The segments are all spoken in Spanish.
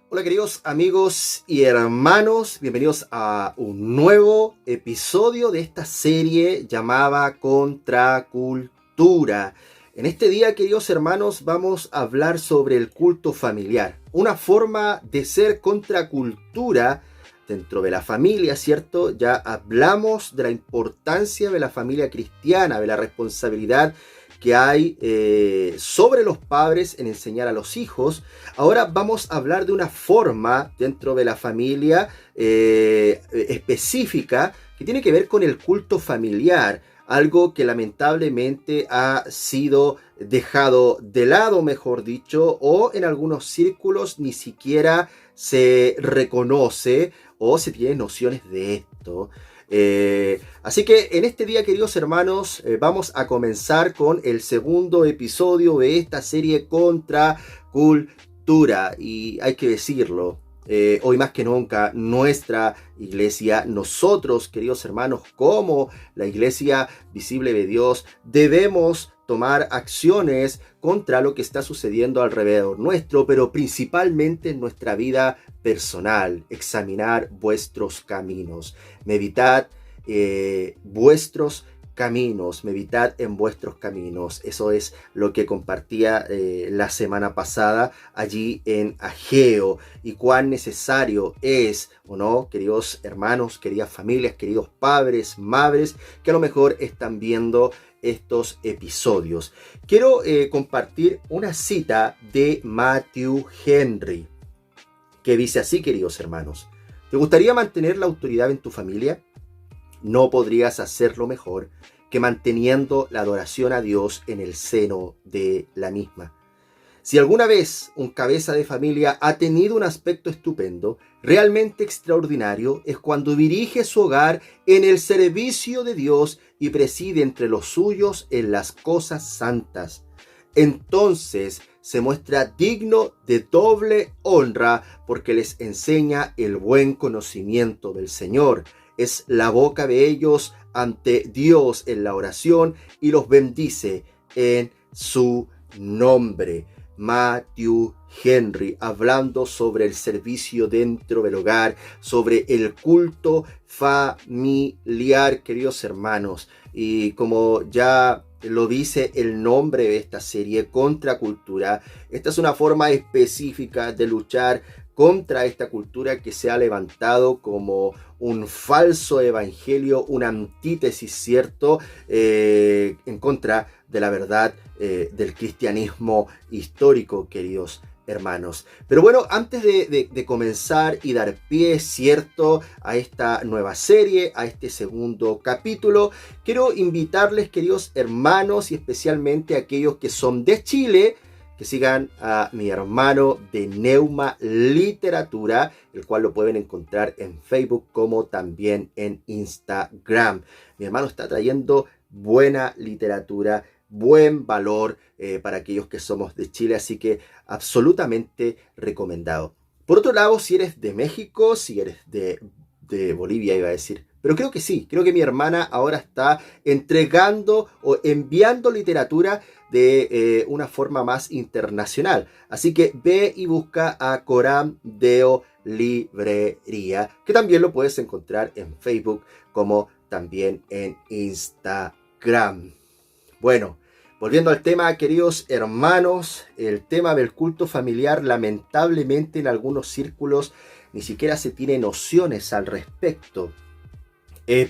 Hola queridos amigos y hermanos, bienvenidos a un nuevo episodio de esta serie llamada Contracultura. En este día, queridos hermanos, vamos a hablar sobre el culto familiar, una forma de ser contracultura dentro de la familia, ¿cierto? Ya hablamos de la importancia de la familia cristiana, de la responsabilidad que hay sobre los padres en enseñar a los hijos. Ahora vamos a hablar de una forma dentro de la familia específica que tiene que ver con el culto familiar, algo que lamentablemente ha sido dejado de lado, mejor dicho, o en algunos círculos ni siquiera se reconoce o se tienen nociones de esto. Así que en este día, queridos hermanos, vamos a comenzar con el segundo episodio de esta serie Contracultura. Y hay que decirlo, hoy más que nunca, nuestra iglesia, nosotros, queridos hermanos, como la Iglesia Visible de Dios, debemos tomar acciones contra lo que está sucediendo alrededor nuestro, pero principalmente en nuestra vida personal. Examinar vuestros caminos. Meditad vuestros caminos, meditad en vuestros caminos. Eso es lo que compartía la semana pasada allí en Ageo, y cuán necesario es, o no, queridos hermanos, queridas familias, queridos padres, madres, que a lo mejor están viendo estos episodios. Quiero compartir una cita de Matthew Henry, que dice así, queridos hermanos: ¿te gustaría mantener la autoridad en tu familia? No podrías hacerlo mejor que manteniendo la adoración a Dios en el seno de la misma. Si alguna vez un cabeza de familia ha tenido un aspecto estupendo, realmente extraordinario, es cuando dirige su hogar en el servicio de Dios y preside entre los suyos en las cosas santas. Entonces se muestra digno de doble honra porque les enseña el buen conocimiento del Señor. Es la boca de ellos ante Dios en la oración y los bendice en su nombre. Matthew Henry, hablando sobre el servicio dentro del hogar, sobre el culto familiar, queridos hermanos. Y como ya lo dice el nombre de esta serie, Contracultura, esta es una forma específica de luchar contra esta cultura que se ha levantado como un falso evangelio, una antítesis, ¿cierto?, en contra de la verdad del cristianismo histórico, queridos hermanos. Pero bueno, antes de comenzar y dar pie, ¿cierto?, a esta nueva serie, a este segundo capítulo, quiero invitarles, queridos hermanos, y especialmente a aquellos que son de Chile, que sigan a mi hermano de Neuma Literatura, el cual lo pueden encontrar en Facebook como también en Instagram. Mi hermano está trayendo buena literatura, buen valor para aquellos que somos de Chile, así que absolutamente recomendado. Por otro lado, si eres de México, si eres de Bolivia, iba a decir, pero creo que sí, creo que mi hermana ahora está entregando o enviando literatura de una forma más internacional. Así que ve y busca a Coram Deo Librería, que también lo puedes encontrar en Facebook como también en Instagram. Bueno, volviendo al tema, queridos hermanos, el tema del culto familiar, lamentablemente en algunos círculos ni siquiera se tiene nociones al respecto.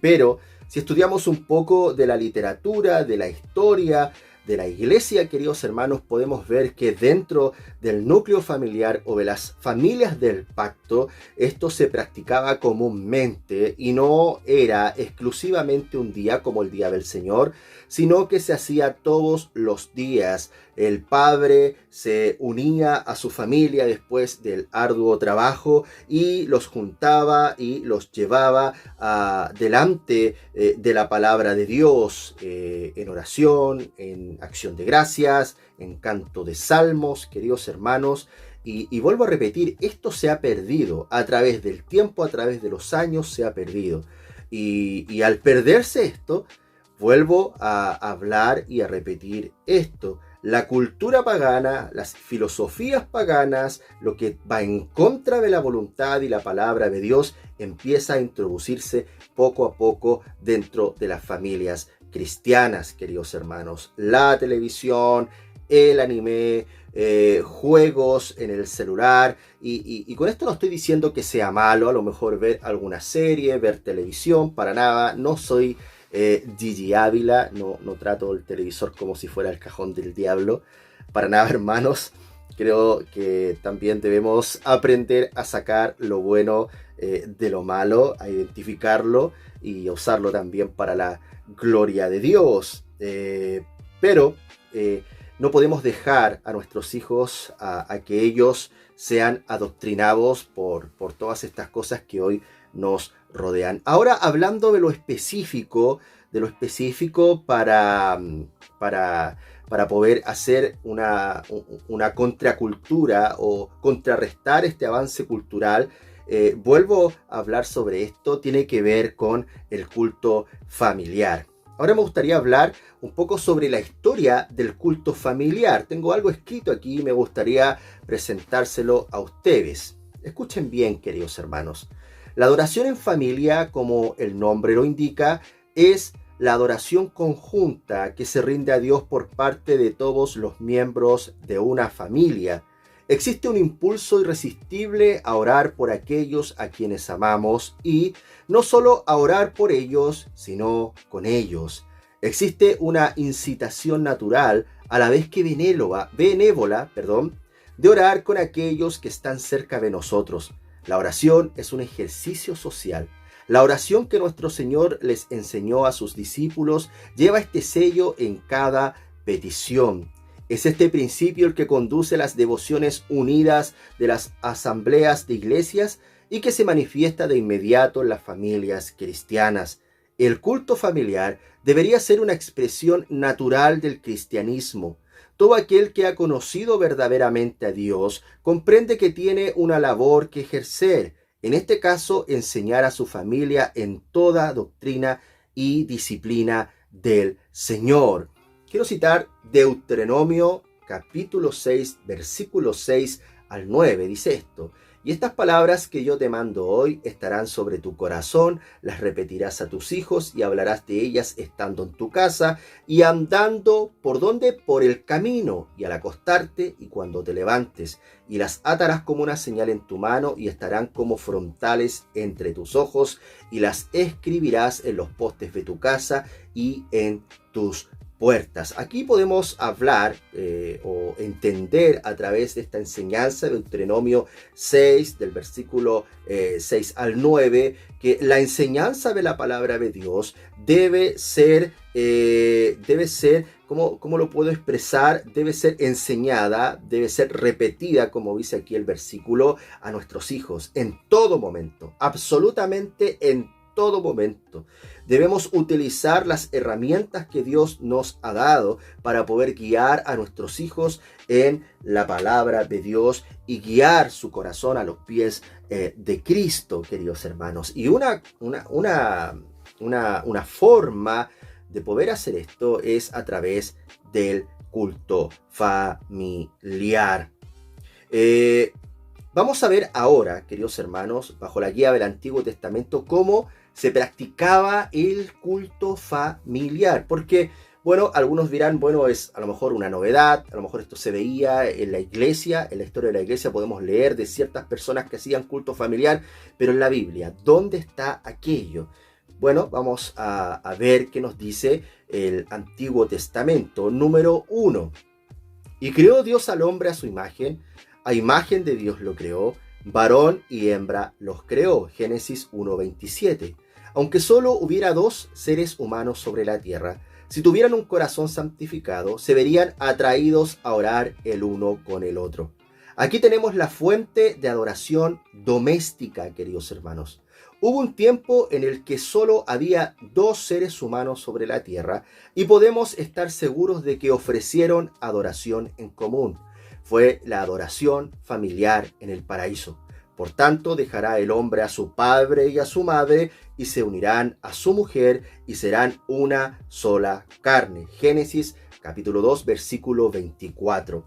Pero si estudiamos un poco de la literatura, de la historia, de la iglesia, queridos hermanos, podemos ver que dentro del núcleo familiar o de las familias del pacto, esto se practicaba comúnmente y no era exclusivamente un día como el Día del Señor, sino que se hacía todos los días. El padre se unía a su familia después del arduo trabajo y los juntaba y los llevaba delante de la palabra de Dios, en oración, en acción de gracias, en canto de salmos, queridos hermanos. Y vuelvo a repetir, esto se ha perdido a través del tiempo, a través de los años se ha perdido. Y al perderse esto, vuelvo a hablar y a repetir esto. La cultura pagana, las filosofías paganas, lo que va en contra de la voluntad y la palabra de Dios, empieza a introducirse poco a poco dentro de las familias cristianas, queridos hermanos. La televisión, el anime, juegos en el celular, y con esto no estoy diciendo que sea malo, a lo mejor ver alguna serie, ver televisión, para nada. No soy Gigi Ávila, no trato el televisor como si fuera el cajón del diablo, para nada, hermanos. Creo que también debemos aprender a sacar lo bueno de lo malo, a identificarlo y a usarlo también para la gloria de Dios. Pero no podemos dejar a nuestros hijos a que ellos sean adoctrinados por todas estas cosas que hoy nos rodean. Ahora, hablando de lo específico para poder hacer una contracultura o contrarrestar este avance cultural, vuelvo a hablar sobre esto, tiene que ver con el culto familiar. Ahora me gustaría hablar un poco sobre la historia del culto familiar. Tengo algo escrito aquí y me gustaría presentárselo a ustedes. Escuchen bien, queridos hermanos. La adoración en familia, como el nombre lo indica, es la adoración conjunta que se rinde a Dios por parte de todos los miembros de una familia. Existe un impulso irresistible a orar por aquellos a quienes amamos y no solo a orar por ellos, sino con ellos. Existe una incitación natural, a la vez que benévola, de orar con aquellos que están cerca de nosotros. La oración es un ejercicio social. La oración que nuestro Señor les enseñó a sus discípulos lleva este sello en cada petición. Es este principio el que conduce las devociones unidas de las asambleas de iglesias y que se manifiesta de inmediato en las familias cristianas. El culto familiar debería ser una expresión natural del cristianismo. Todo aquel que ha conocido verdaderamente a Dios comprende que tiene una labor que ejercer. En este caso, enseñar a su familia en toda doctrina y disciplina del Señor. Quiero citar Deuteronomio capítulo 6, versículos 6 al 9. Dice esto: y estas palabras que yo te mando hoy estarán sobre tu corazón, las repetirás a tus hijos y hablarás de ellas estando en tu casa y andando por el camino y al acostarte y cuando te levantes, y las atarás como una señal en tu mano y estarán como frontales entre tus ojos y las escribirás en los postes de tu casa y en tus puertas. Aquí podemos hablar o entender a través de esta enseñanza de Deuteronomio 6, del versículo 6 al 9, que la enseñanza de la palabra de Dios debe ser, ¿cómo lo puedo expresar? Debe ser enseñada, debe ser repetida, como dice aquí el versículo, a nuestros hijos en todo momento, absolutamente en todo momento. Debemos utilizar las herramientas que Dios nos ha dado para poder guiar a nuestros hijos en la palabra de Dios y guiar su corazón a los pies de Cristo, queridos hermanos. Y una forma de poder hacer esto es a través del culto familiar. Vamos a ver ahora, queridos hermanos, bajo la guía del Antiguo Testamento, cómo se practicaba el culto familiar. Porque, bueno, algunos dirán, bueno, es a lo mejor una novedad, a lo mejor esto se veía en la iglesia, en la historia de la iglesia podemos leer de ciertas personas que hacían culto familiar, pero en la Biblia, ¿dónde está aquello? Bueno, vamos a ver qué nos dice el Antiguo Testamento. Número 1. Y creó Dios al hombre a su imagen. A imagen de Dios lo creó, varón y hembra los creó. Génesis 1:27. Aunque solo hubiera dos seres humanos sobre la tierra, si tuvieran un corazón santificado, se verían atraídos a orar el uno con el otro. Aquí tenemos la fuente de adoración doméstica, queridos hermanos. Hubo un tiempo en el que solo había dos seres humanos sobre la tierra y podemos estar seguros de que ofrecieron adoración en común. Fue la adoración familiar en el paraíso. Por tanto, dejará el hombre a su padre y a su madre y se unirán a su mujer y serán una sola carne. Génesis capítulo 2, versículo 24.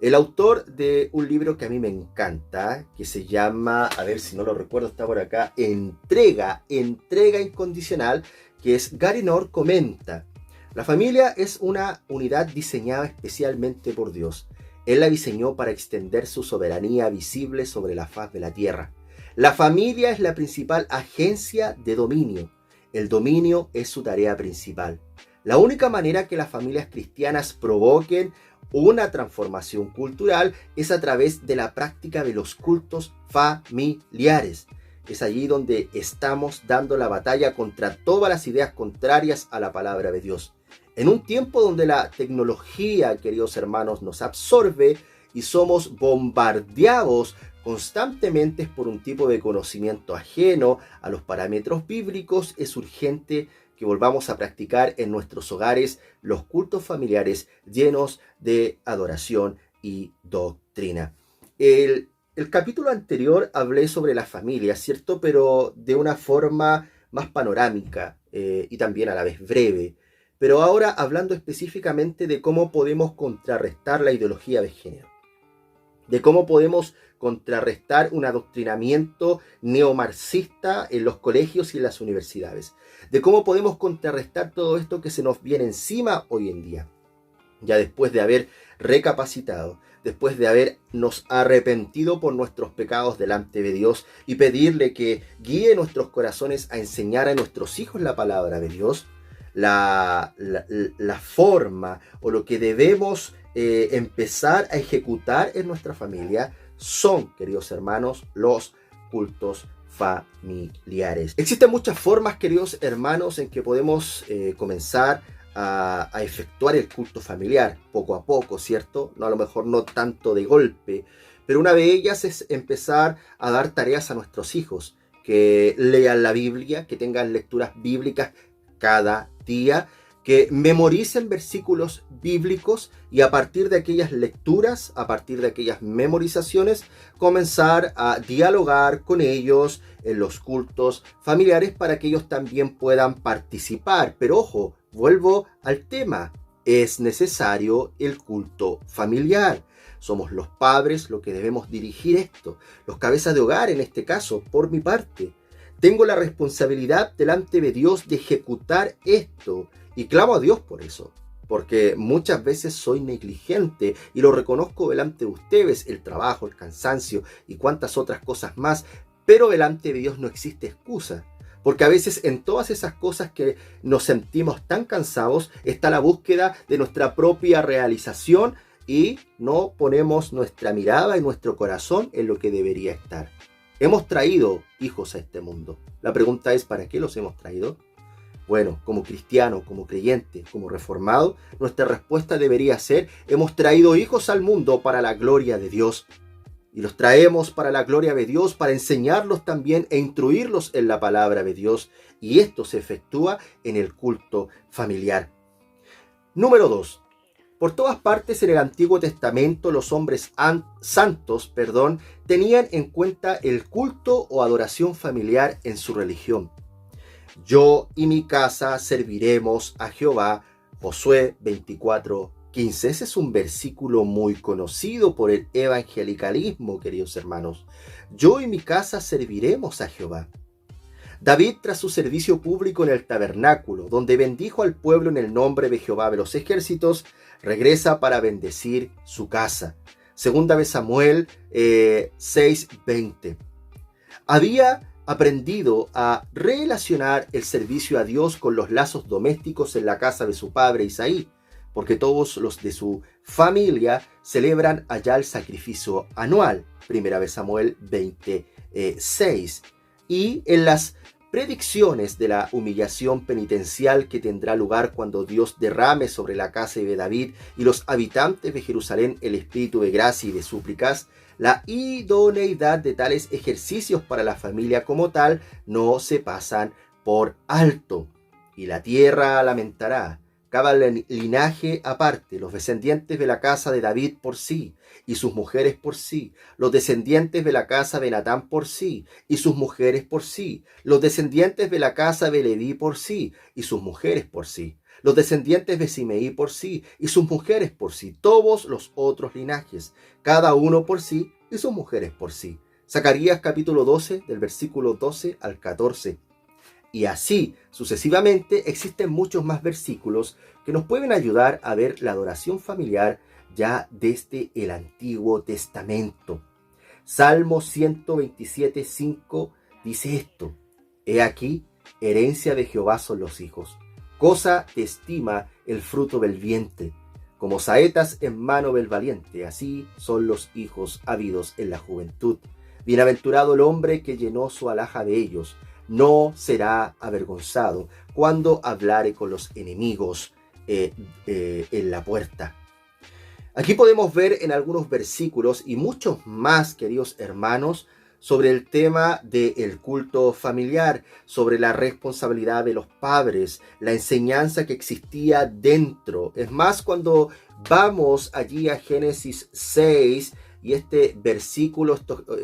El autor de un libro que a mí me encanta, que se llama, a ver si no lo recuerdo, está por acá, Entrega Incondicional, que es Gary Knorr, comenta: la familia es una unidad diseñada especialmente por Dios. Él la diseñó para extender su soberanía visible sobre la faz de la tierra. La familia es la principal agencia de dominio. El dominio es su tarea principal. La única manera que las familias cristianas provoquen una transformación cultural es a través de la práctica de los cultos familiares. Es allí donde estamos dando la batalla contra todas las ideas contrarias a la palabra de Dios. En un tiempo donde la tecnología, queridos hermanos, nos absorbe y somos bombardeados constantemente por un tipo de conocimiento ajeno a los parámetros bíblicos, es urgente que volvamos a practicar en nuestros hogares los cultos familiares llenos de adoración y doctrina. El capítulo anterior hablé sobre la familia, ¿cierto? Pero de una forma más panorámica y también a la vez breve. Pero ahora hablando específicamente de cómo podemos contrarrestar la ideología de género, de cómo podemos contrarrestar un adoctrinamiento neomarxista en los colegios y en las universidades, de cómo podemos contrarrestar todo esto que se nos viene encima hoy en día, ya después de haber recapacitado, después de habernos arrepentido por nuestros pecados delante de Dios y pedirle que guíe nuestros corazones a enseñar a nuestros hijos la palabra de Dios. La forma o lo que debemos empezar a ejecutar en nuestra familia son, queridos hermanos, los cultos familiares. Existen muchas formas, queridos hermanos, en que podemos comenzar a efectuar el culto familiar, poco a poco, ¿cierto? No, a lo mejor no tanto de golpe, pero una de ellas es empezar a dar tareas a nuestros hijos, que lean la Biblia, que tengan lecturas bíblicas cada día, que memoricen versículos bíblicos y a partir de aquellas lecturas, a partir de aquellas memorizaciones, comenzar a dialogar con ellos en los cultos familiares para que ellos también puedan participar. Pero ojo, vuelvo al tema, es necesario el culto familiar. Somos los padres los que debemos dirigir esto, los cabezas de hogar en este caso, por mi parte. Tengo la responsabilidad delante de Dios de ejecutar esto y clamo a Dios por eso, porque muchas veces soy negligente y lo reconozco delante de ustedes, el trabajo, el cansancio y cuantas otras cosas más, pero delante de Dios no existe excusa, porque a veces en todas esas cosas que nos sentimos tan cansados está la búsqueda de nuestra propia realización y no ponemos nuestra mirada y nuestro corazón en lo que debería estar. Hemos traído hijos a este mundo. La pregunta es, ¿para qué los hemos traído? Bueno, como cristiano, como creyente, como reformado, nuestra respuesta debería ser: hemos traído hijos al mundo para la gloria de Dios. Y los traemos para la gloria de Dios, para enseñarlos también e instruirlos en la palabra de Dios. Y esto se efectúa en el culto familiar. Número 2. Por todas partes en el Antiguo Testamento los hombres santos, tenían en cuenta el culto o adoración familiar en su religión. Yo y mi casa serviremos a Jehová, Josué 24:15. Ese es un versículo muy conocido por el evangelicalismo, queridos hermanos. Yo y mi casa serviremos a Jehová. David, tras su servicio público en el tabernáculo, donde bendijo al pueblo en el nombre de Jehová de los ejércitos, regresa para bendecir su casa. Segunda de Samuel 6:20. Había aprendido a relacionar el servicio a Dios con los lazos domésticos en la casa de su padre Isaí, porque todos los de su familia celebran allá el sacrificio anual. Primera de Samuel 20:6. Y en las predicciones de la humillación penitencial que tendrá lugar cuando Dios derrame sobre la casa de David y los habitantes de Jerusalén el espíritu de gracia y de súplicas, la idoneidad de tales ejercicios para la familia como tal no se pasan por alto. Y la tierra lamentará, cada linaje aparte, los descendientes de la casa de David por sí, y sus mujeres por sí, los descendientes de la casa de Natán por sí, y sus mujeres por sí, los descendientes de la casa de Leví por sí, y sus mujeres por sí, los descendientes de Simeí por sí, y sus mujeres por sí, todos los otros linajes, cada uno por sí, y sus mujeres por sí. Zacarías capítulo 12, del versículo 12 al 14. Y así, sucesivamente, existen muchos más versículos que nos pueden ayudar a ver la adoración familiar ya desde el Antiguo Testamento. Salmo 127, 5 dice esto: He aquí, herencia de Jehová son los hijos, cosa te estima el fruto del vientre. Como saetas en mano del valiente, así son los hijos habidos en la juventud. Bienaventurado el hombre que llenó su alhaja de ellos, no será avergonzado cuando hablare con los enemigos en la puerta. Aquí podemos ver en algunos versículos y muchos más, queridos hermanos, sobre el tema del culto familiar, sobre la responsabilidad de los padres, la enseñanza que existía dentro. Es más, cuando vamos allí a Génesis 6 y este versículo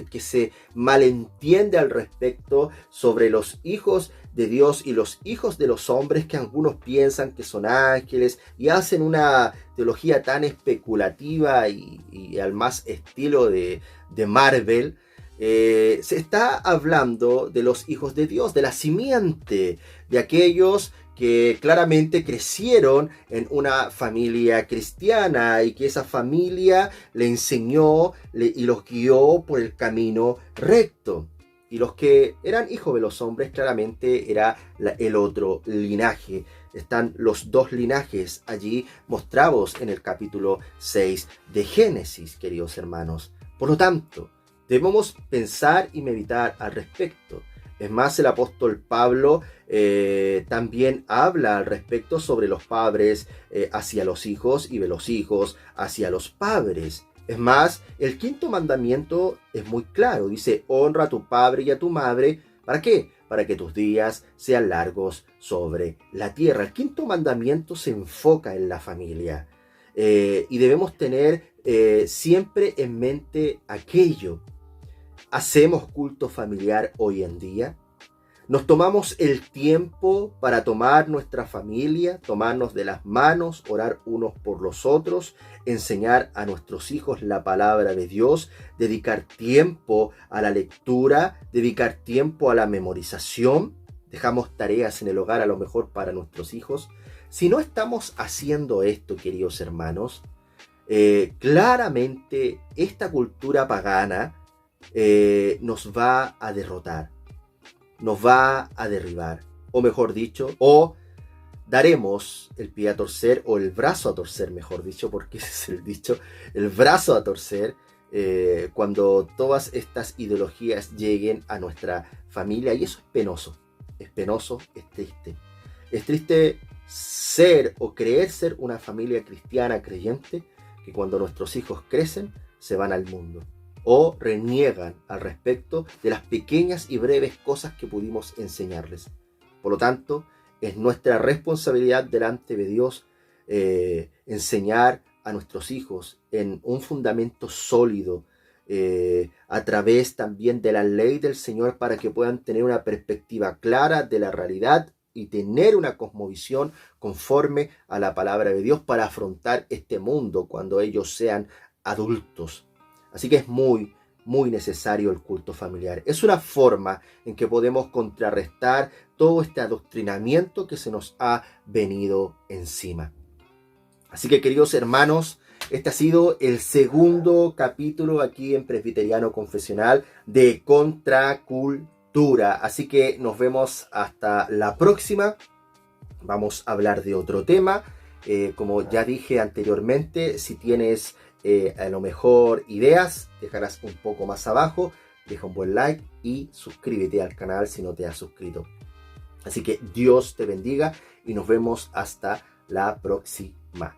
que se malentiende al respecto sobre los hijos de Dios y los hijos de los hombres, que algunos piensan que son ángeles y hacen una teología tan especulativa y al más estilo de Marvel. Se está hablando de los hijos de Dios, de la simiente, de aquellos que claramente crecieron en una familia cristiana y que esa familia le enseñó y los guió por el camino recto. Y los que eran hijos de los hombres claramente era el otro linaje. Están los dos linajes allí mostrados en el capítulo 6 de Génesis, queridos hermanos. Por lo tanto, debemos pensar y meditar al respecto. Es más, el apóstol Pablo también habla al respecto sobre los padres hacia los hijos y de los hijos hacia los padres. Es más, el quinto mandamiento es muy claro. Dice: honra a tu padre y a tu madre. ¿Para qué? Para que tus días sean largos sobre la tierra. El quinto mandamiento se enfoca en la familia. Y debemos tener siempre en mente aquello. ¿Hacemos culto familiar hoy en día? ¿Nos tomamos el tiempo para tomar nuestra familia, tomarnos de las manos, orar unos por los otros, enseñar a nuestros hijos la palabra de Dios, dedicar tiempo a la lectura, dedicar tiempo a la memorización? Dejamos tareas en el hogar a lo mejor para nuestros hijos. Si no estamos haciendo esto, queridos hermanos, claramente esta cultura pagana nos va a derrotar, nos va a derribar, o mejor dicho, o daremos el pie a torcer, o el brazo a torcer, mejor dicho, porque ese es el dicho, el brazo a torcer, cuando todas estas ideologías lleguen a nuestra familia. Y eso es penoso, es triste. Es triste ser o creer ser una familia cristiana creyente, que cuando nuestros hijos crecen se van al mundo o reniegan al respecto de las pequeñas y breves cosas que pudimos enseñarles. Por lo tanto, es nuestra responsabilidad delante de Dios enseñar a nuestros hijos en un fundamento sólido, a través también de la ley del Señor, para que puedan tener una perspectiva clara de la realidad y tener una cosmovisión conforme a la palabra de Dios para afrontar este mundo cuando ellos sean adultos. Así que es muy, muy necesario el culto familiar. Es una forma en que podemos contrarrestar todo este adoctrinamiento que se nos ha venido encima. Así que, queridos hermanos, este ha sido el segundo capítulo aquí en Presbiteriano Confesional de Contracultura. Así que nos vemos hasta la próxima. Vamos a hablar de otro tema. Como ya dije anteriormente, si tienes a lo mejor ideas, dejarás un poco más abajo, deja un buen like y suscríbete al canal si no te has suscrito. Así que Dios te bendiga y nos vemos hasta la próxima.